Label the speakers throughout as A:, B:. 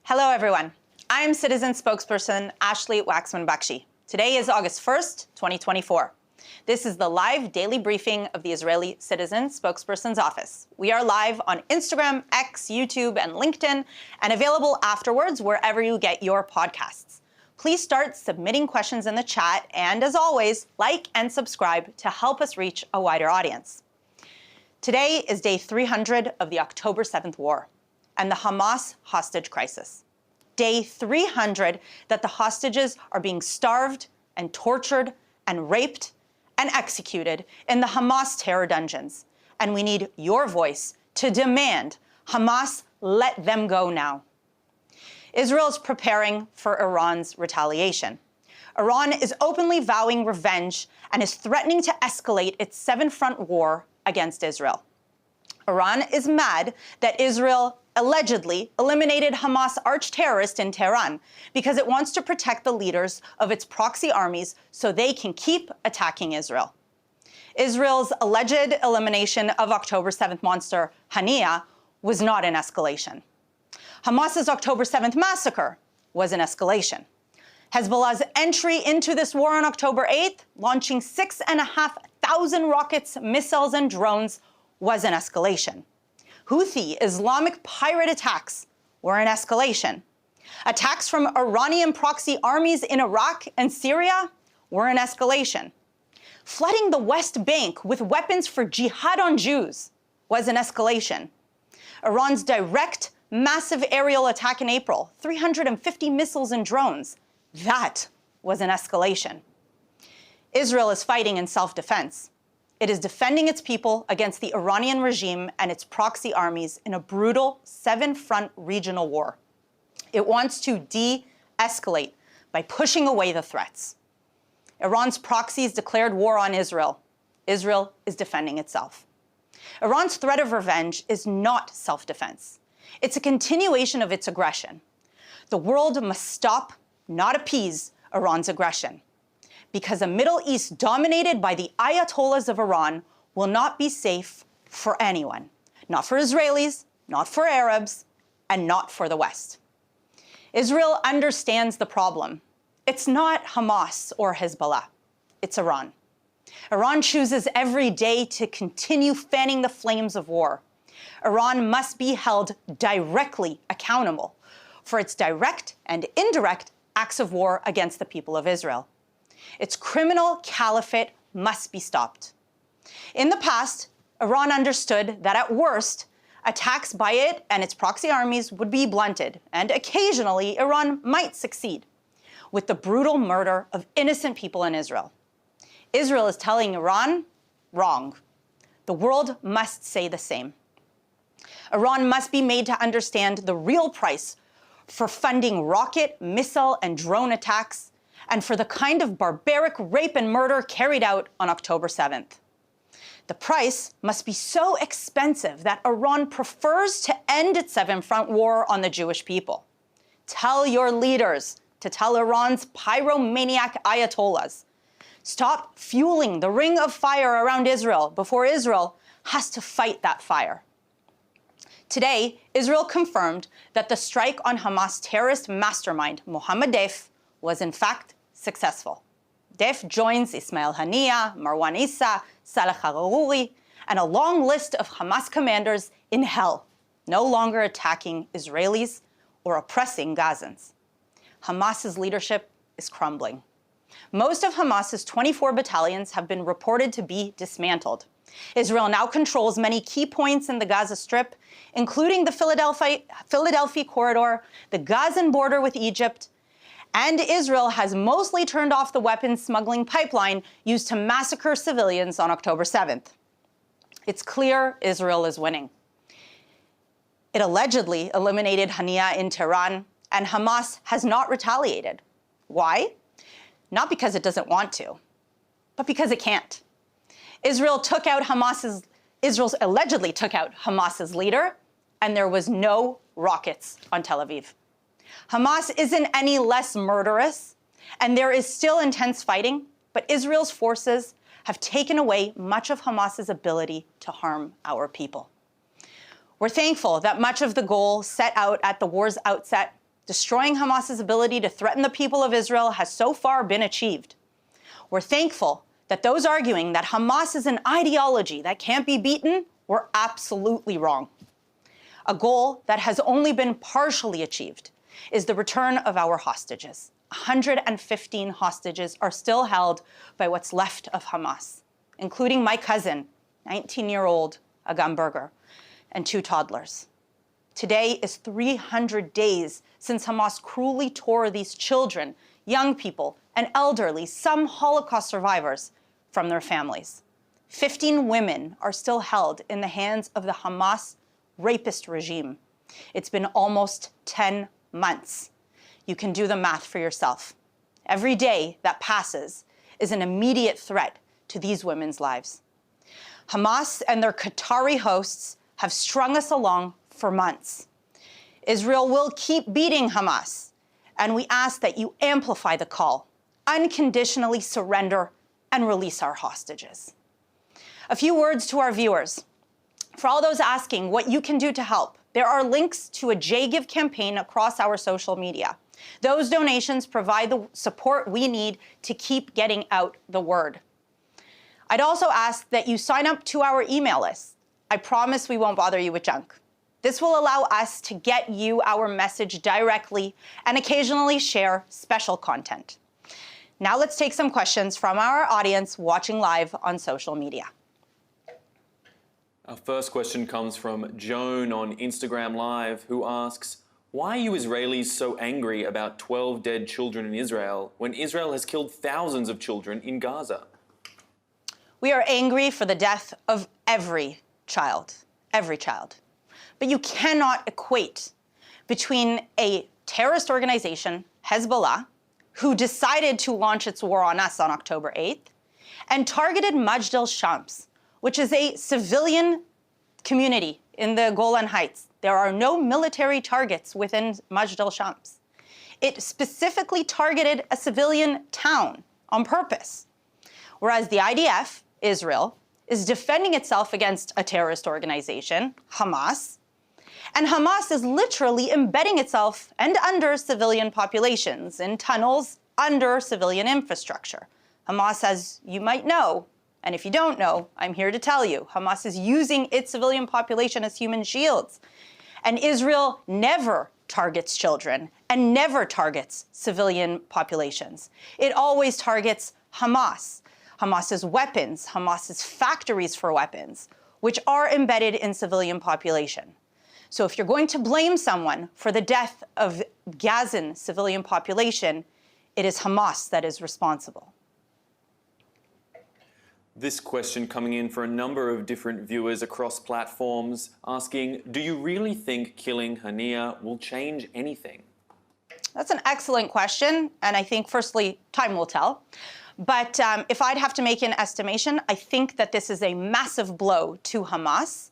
A: Hello, everyone. I'm Citizen Spokesperson Ashley Waxman. Today is August 1st, 2024. This is the live daily briefing of the Israeli Citizen Spokespersons Office. We are live on Instagram, X, YouTube, and LinkedIn, and available afterwards wherever you get your podcasts. Please start submitting questions in the chat, and as always, like and subscribe to help us reach a wider audience. Today is day 300 of the October 7th war and the Hamas hostage crisis. Day 300 that the hostages are being starved and tortured and raped and executed in the Hamas terror dungeons. And we need your voice to demand Hamas let them go now. Israel is preparing for Iran's retaliation. Iran is openly vowing revenge and is threatening to escalate its seven-front war against Israel. Iran is mad that Israel allegedly eliminated Hamas arch-terrorist in Tehran because it wants to protect the leaders of its proxy armies so they can keep attacking Israel. Israel's alleged elimination of October 7th monster Haniya was not an escalation. Hamas's October 7th massacre was an escalation. Hezbollah's entry into this war on October 8th, launching 6,500 rockets, missiles, and drones, was an escalation. Houthi Islamic pirate attacks were an escalation. Attacks from Iranian proxy armies in Iraq and Syria were an escalation. Flooding the West Bank with weapons for jihad on Jews was an escalation. Iran's direct, massive aerial attack in April, 350 missiles and drones, that was an escalation. Israel is fighting in self-defense. It is defending its people against the Iranian regime and its proxy armies in a brutal seven-front regional war. It wants to de-escalate by pushing away the threats. Iran's proxies declared war on Israel. Israel is defending itself. Iran's threat of revenge is not self-defense. It's a continuation of its aggression. The world must stop, not appease, Iran's aggression, because a Middle East dominated by the Ayatollahs of Iran will not be safe for anyone. Not for Israelis, not for Arabs, and not for the West. Israel understands the problem. It's not Hamas or Hezbollah. It's Iran. Iran chooses every day to continue fanning the flames of war. Iran must be held directly accountable for its direct and indirect acts of war against the people of Israel. Its criminal caliphate must be stopped. In the past, Iran understood that at worst, attacks by it and its proxy armies would be blunted, and occasionally Iran might succeed with the brutal murder of innocent people in Israel. Israel is telling Iran, wrong. The world must say the same. Iran must be made to understand the real price for funding rocket, missile, and drone attacks, and for the kind of barbaric rape and murder carried out on October 7th. The price must be so expensive that Iran prefers to end its seven-front war on the Jewish people. Tell your leaders to tell Iran's pyromaniac ayatollahs, stop fueling the ring of fire around Israel before Israel has to fight that fire. Today, Israel confirmed that the strike on Hamas terrorist mastermind Mohammed Deif was in fact successful. Deif joins Ismail Haniya, Marwan Issa, Saleh Haruri, and a long list of Hamas commanders in hell, no longer attacking Israelis or oppressing Gazans. Hamas's leadership is crumbling. Most of Hamas's 24 battalions have been reported to be dismantled. Israel now controls many key points in the Gaza Strip, including the Philadelphia corridor, the Gazan border with Egypt, and Israel has mostly turned off the weapons smuggling pipeline used to massacre civilians on October 7th. It's clear Israel is winning. It allegedly eliminated Haniya in Tehran, and Hamas has not retaliated. Why? Not because it doesn't want to, but because it can't. Israel allegedly took out Hamas's leader, and there was no rockets on Tel Aviv. Hamas isn't any less murderous, and there is still intense fighting, but Israel's forces have taken away much of Hamas's ability to harm our people. We're thankful that much of the goal set out at the war's outset Destroying Hamas's ability to threaten the people of Israel has so far been achieved. We're thankful that those arguing that Hamas is an ideology that can't be beaten were absolutely wrong. A goal that has only been partially achieved is the return of our hostages. 115 hostages are still held by what's left of Hamas, including my cousin, 19-year-old Agam Berger, and 2 toddlers. Today is 300 days since Hamas cruelly tore these children, young people, and elderly, some Holocaust survivors, from their families. 15 women are still held in the hands of the Hamas rapist regime. It's been almost 10 months. You can do the math for yourself. Every day that passes is an immediate threat to these women's lives. Hamas and their Qatari hosts have strung us along for months. Israel will keep beating Hamas, and we ask that you amplify the call, unconditionally surrender and release our hostages. A few words to our viewers. For all those asking what you can do to help, there are links to a JGive campaign across our social media. Those donations provide the support we need to keep getting out the word. I'd also ask that you sign up to our email list. I promise we won't bother you with junk. This will allow us to get you our message directly and occasionally share special content. Now let's take some questions from our audience watching live on social media.
B: Our first question comes from Joan on Instagram Live, who asks, why are you Israelis so angry about 12 dead children in Israel when Israel has killed thousands of children in Gaza?
A: We are angry for the death of every child. But you cannot equate between a terrorist organization, Hezbollah, who decided to launch its war on us on October 8th, and targeted Majd al-Shams, which is a civilian community in the Golan Heights. There are no military targets within Majd al-Shams. It specifically targeted a civilian town on purpose, whereas the IDF, Israel, is defending itself against a terrorist organization, Hamas, and Hamas is literally embedding itself and under civilian populations in tunnels under civilian infrastructure. Hamas, as you might know, and if you don't know, I'm here to tell you, Hamas is using its civilian population as human shields. And Israel never targets children and never targets civilian populations. It always targets Hamas, Hamas's weapons, Hamas's factories for weapons, which are embedded in civilian population. So if you're going to blame someone for the death of Gazan civilian population, it is Hamas that is responsible.
B: This question coming in for a number of different viewers across platforms, asking, do you really think killing Hania will change anything?
A: That's an excellent question, and I think, firstly, time will tell. But if I'd have to make an estimation, I think that this is a massive blow to Hamas,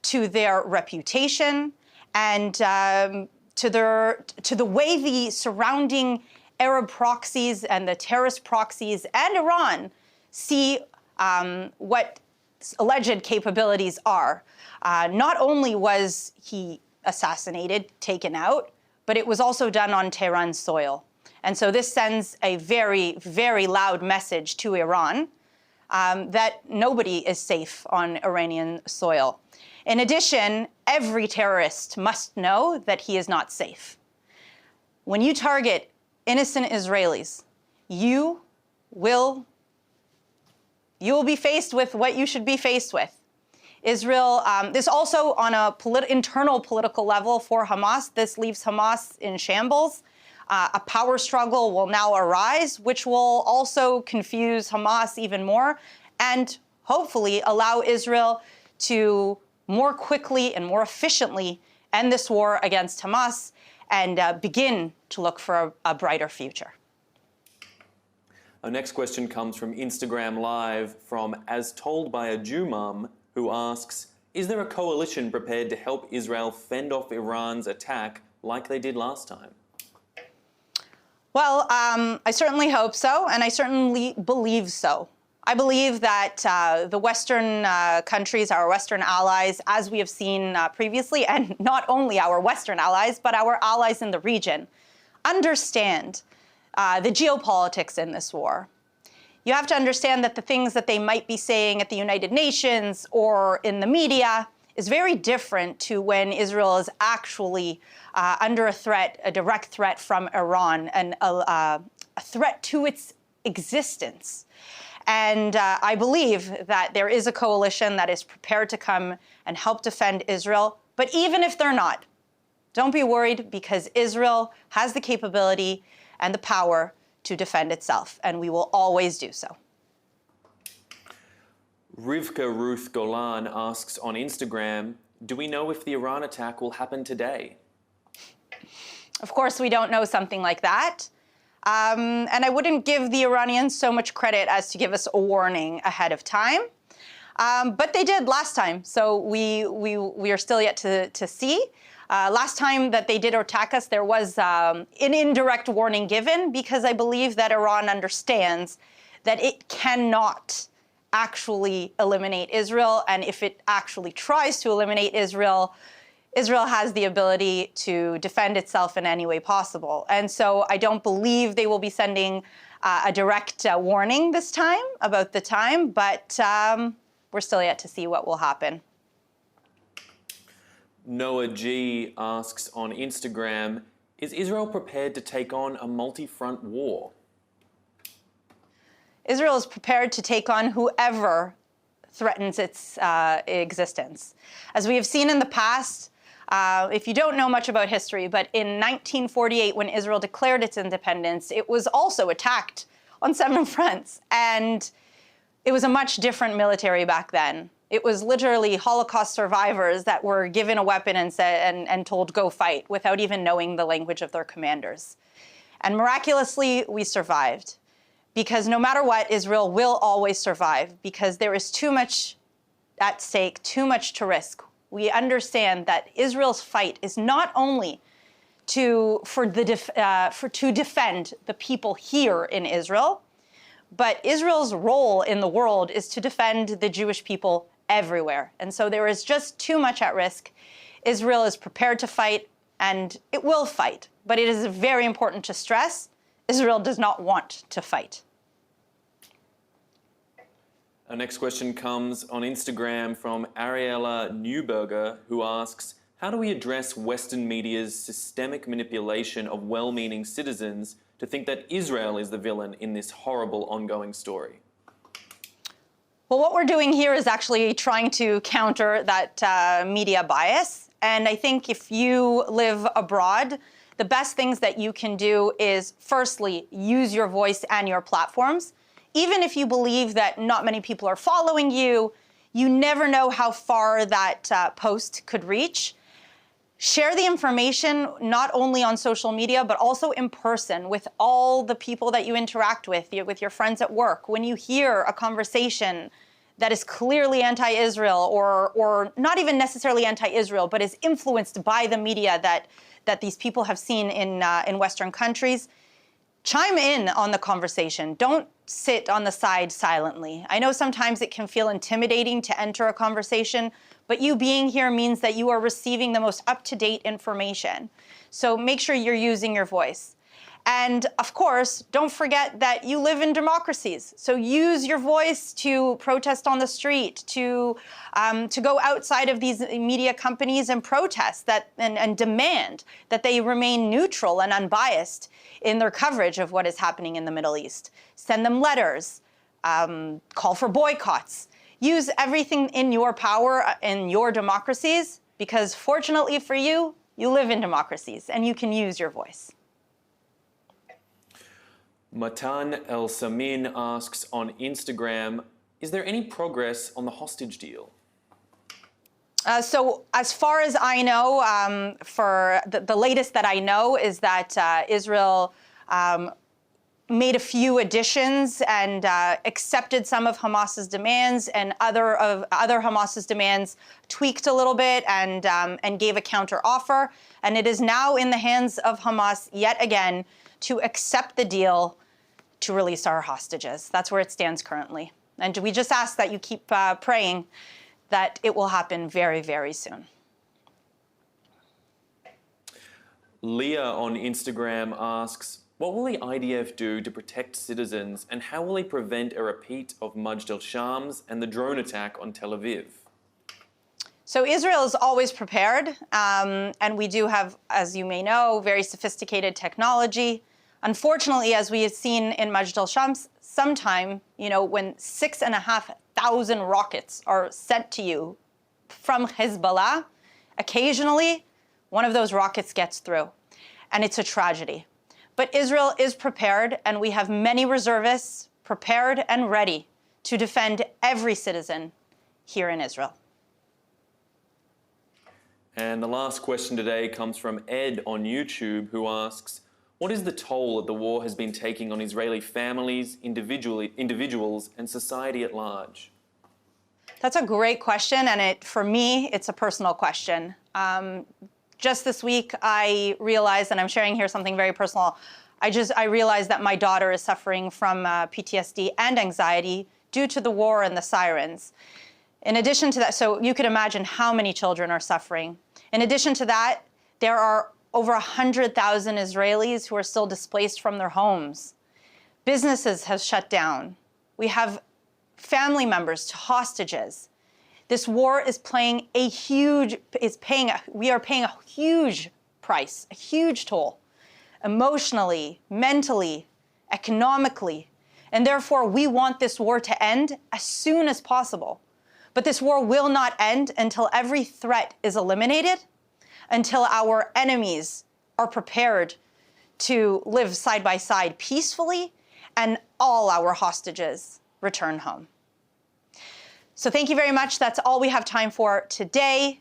A: to their reputation, and to the way the surrounding Arab proxies and the terrorist proxies and Iran see what alleged capabilities are. Not only was he assassinated, taken out, but it was also done on Tehran's soil. And so this sends a very, very loud message to Iran that nobody is safe on Iranian soil. In addition, every terrorist must know that he is not safe. When you target innocent Israelis, you will be faced with what you should be faced with. Israel, this also on a internal political level for Hamas, this leaves Hamas in shambles. A power struggle will now arise, which will also confuse Hamas even more and hopefully allow Israel to more quickly and more efficiently end this war against Hamas and begin to look for a brighter future.
B: Our next question comes from Instagram Live from As Told by a Jew Mum, who asks, is there a coalition prepared to help Israel fend off Iran's attack like they did last time?
A: Well, I certainly hope so, and I certainly believe so. I believe that the Western countries, our Western allies, as we have seen previously, and not only our Western allies, but our allies in the region, understand the geopolitics in this war. You have to understand that the things that they might be saying at the United Nations or in the media is very different to when Israel is actually under a threat, a direct threat from Iran, and a threat to its existence. And I believe that there is a coalition that is prepared to come and help defend Israel. But even if they're not, don't be worried, because Israel has the capability and the power to defend itself, and we will always do so.
B: Rivka Ruth Golan asks on Instagram, do we know if the Iran attack will happen today?
A: Of course, we don't know something like that. And I wouldn't give the Iranians so much credit as to give us a warning ahead of time. But they did last time, so we are still yet to see. Last time that they did attack us, there was an indirect warning given, because I believe that Iran understands that it cannot actually eliminate Israel. And if it actually tries to eliminate Israel, Israel has the ability to defend itself in any way possible. And so I don't believe they will be sending a direct warning this time about the time, but we're still yet to see what will happen.
B: Noah G asks on Instagram, is Israel prepared to take on a multi-front war?
A: Israel is prepared to take on whoever threatens its existence. As we have seen in the past, if you don't know much about history, but in 1948, when Israel declared its independence, it was also attacked on 7 fronts. And it was a much different military back then. It was literally Holocaust survivors that were given a weapon and told, go fight, without even knowing the language of their commanders. And miraculously, we survived. Because no matter what, Israel will always survive, because there is too much at stake, too much to risk. We understand that Israel's fight is not only to defend the people here in Israel, but Israel's role in the world is to defend the Jewish people everywhere. And so there is just too much at risk. Israel is prepared to fight, and it will fight. But it is very important to stress, Israel does not want to fight.
B: Our next question comes on Instagram from Ariella Newberger, who asks, how do we address Western media's systemic manipulation of well-meaning citizens to think that Israel is the villain in this horrible ongoing story?
A: Well, what we're doing here is actually trying to counter that media bias. And I think if you live abroad, the best things that you can do is, firstly, use your voice and your platforms. Even if you believe that not many people are following you, you never know how far that post could reach. Share the information not only on social media, but also in person with all the people that you interact with your friends at work. When you hear a conversation that is clearly anti-Israel, or not even necessarily anti-Israel, but is influenced by the media that these people have seen in Western countries, chime in on the conversation. Don't sit on the side silently. I know sometimes it can feel intimidating to enter a conversation, but you being here means that you are receiving the most up-to-date information. So make sure you're using your voice. And of course, don't forget that you live in democracies. So use your voice to protest on the street, to go outside of these media companies and protest that and demand that they remain neutral and unbiased in their coverage of what is happening in the Middle East. Send them letters, call for boycotts. Use everything in your power in your democracies, because fortunately for you, you live in democracies and you can use your voice.
B: Matan El Samin asks on Instagram, is there any progress on the hostage deal?
A: So as far as I know, for the latest that I know is that Israel made a few additions and accepted some of Hamas's demands, and other Hamas's demands tweaked a little bit and gave a counter offer. And it is now in the hands of Hamas yet again to accept the deal to release our hostages. That's where it stands currently. And we just ask that you keep praying that it will happen very, very soon.
B: Leah on Instagram asks, what will the IDF do to protect citizens, and how will he prevent a repeat of Majd al-Shams and the drone attack on Tel Aviv?
A: So Israel is always prepared, and we do have, as you may know, very sophisticated technology. Unfortunately, as we have seen in Majd al-Shams, sometime, when 6,500 rockets are sent to you from Hezbollah, occasionally one of those rockets gets through, and it's a tragedy. But Israel is prepared, and we have many reservists prepared and ready to defend every citizen here in Israel.
B: And the last question today comes from Ed on YouTube, who asks, what is the toll that the war has been taking on Israeli families, individuals, and society at large?
A: That's a great question, and for me, it's a personal question. Just this week, I realized, and I'm sharing here something very personal, I realized that my daughter is suffering from PTSD and anxiety due to the war and the sirens. In addition to that, so you could imagine how many children are suffering. In addition to that, there are over 100,000 Israelis who are still displaced from their homes. Businesses have shut down. We have family members to hostages. This war is we are paying a huge price, a huge toll, emotionally, mentally, economically, and therefore we want this war to end as soon as possible. But this war will not end until every threat is eliminated, until our enemies are prepared to live side by side peacefully, and all our hostages return home. So thank you very much. That's all we have time for today.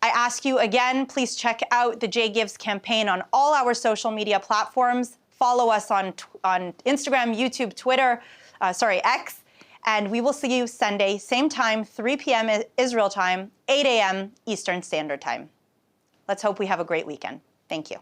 A: I ask you again, please check out the J Gives campaign on all our social media platforms. Follow us on Instagram, YouTube, Twitter, X. And we will see you Sunday, same time, 3 p.m. Israel time, 8 a.m. Eastern Standard Time. Let's hope we have a great weekend. Thank you.